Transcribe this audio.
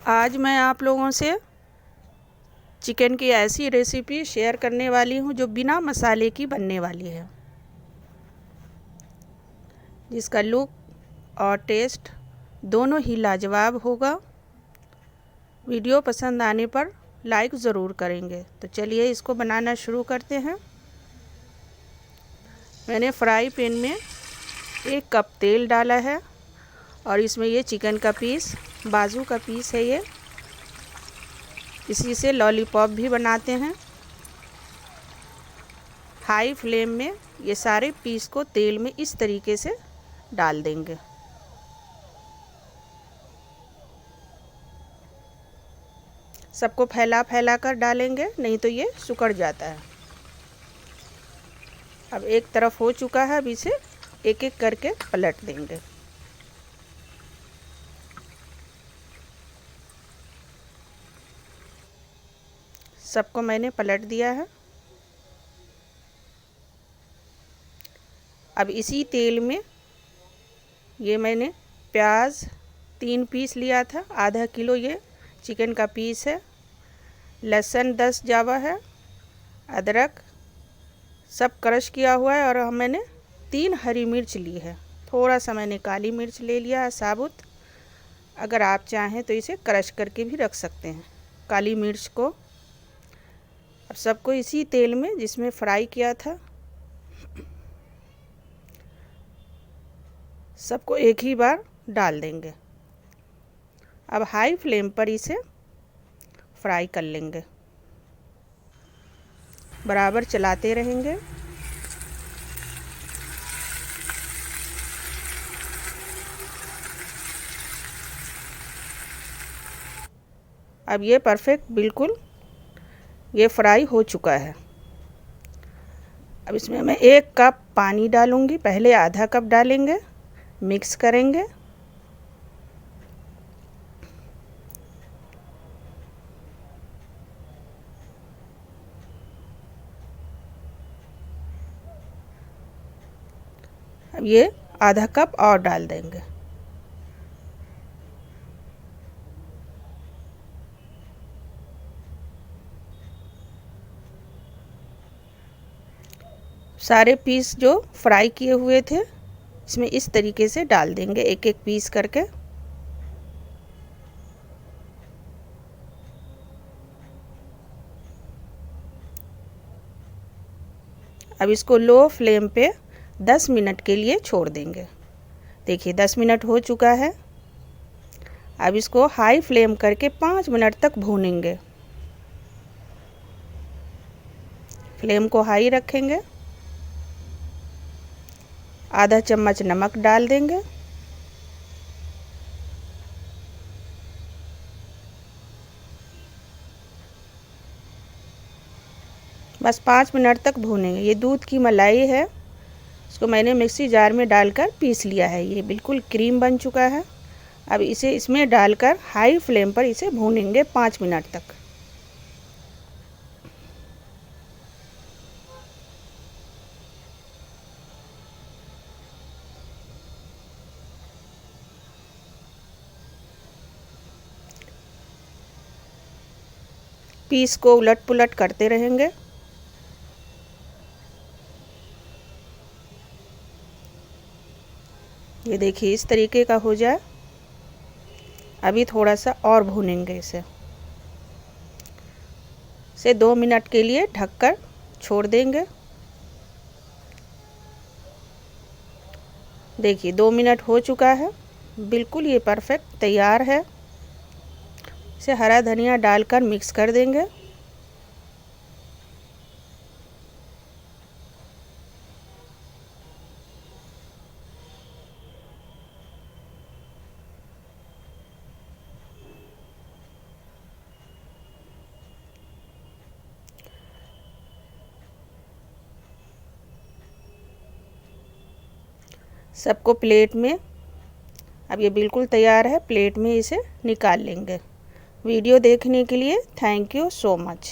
आज मैं आप लोगों से चिकन की ऐसी रेसिपी शेयर करने वाली हूँ जो बिना मसाले की बनने वाली है, जिसका लुक और टेस्ट दोनों ही लाजवाब होगा। वीडियो पसंद आने पर लाइक ज़रूर करेंगे। तो चलिए इसको बनाना शुरू करते हैं। मैंने फ्राई पैन में 1 कप तेल डाला है और इसमें ये चिकन का पीस, बाजू का पीस है ये, इसी से लॉलीपॉप भी बनाते हैं। हाई फ्लेम में ये सारे पीस को तेल में इस तरीके से डाल देंगे। सबको फैला फैला कर डालेंगे, नहीं तो ये सिकुड़ जाता है। अब एक तरफ हो चुका है, अब इसे एक एक करके पलट देंगे। सबको मैंने पलट दिया है। अब इसी तेल में ये मैंने प्याज 3 पीस लिया था, आधा किलो ये चिकन का पीस है। लहसुन 10 जावा है, अदरक सब क्रश किया हुआ है, और मैंने 3 हरी मिर्च ली है। थोड़ा सा मैंने काली मिर्च ले लिया है साबुत, अगर आप चाहें तो इसे क्रश करके भी रख सकते हैं काली मिर्च को। अब सबको इसी तेल में जिसमें फ्राई किया था, सबको एक ही बार डाल देंगे। अब हाई फ्लेम पर इसे फ्राई कर लेंगे, बराबर चलाते रहेंगे। अब ये परफेक्ट बिल्कुल ये फ्राई हो चुका है। अब इसमें मैं 1 कप पानी डालूंगी, पहले आधा कप डालेंगे, मिक्स करेंगे। अब ये आधा कप और डाल देंगे। सारे पीस जो फ्राई किए हुए थे इसमें इस तरीके से डाल देंगे, एक एक पीस करके। अब इसको लो फ्लेम पे 10 मिनट के लिए छोड़ देंगे। देखिए 10 मिनट हो चुका है। अब इसको हाई फ्लेम करके 5 मिनट तक भूनेंगे। फ्लेम को हाई रखेंगे। आधा चम्मच नमक डाल देंगे। बस 5 मिनट तक भूनेंगे। ये दूध की मलाई है, इसको मैंने मिक्सी जार में डालकर पीस लिया है। ये बिल्कुल क्रीम बन चुका है। अब इसे इसमें डालकर हाई फ्लेम पर इसे भूनेंगे 5 मिनट तक। पीस को उलट पुलट करते रहेंगे। ये देखिए इस तरीके का हो जाए। अभी थोड़ा सा और भूनेंगे इसे 2 मिनट के लिए ढककर छोड़ देंगे। देखिए 2 मिनट हो चुका है, बिल्कुल ये परफेक्ट तैयार है। इसे हरा धनिया डालकर मिक्स कर देंगे। सबको प्लेट में, अब ये बिल्कुल तैयार है, प्लेट में इसे निकाल लेंगे। वीडियो देखने के लिए थैंक यू सो मच।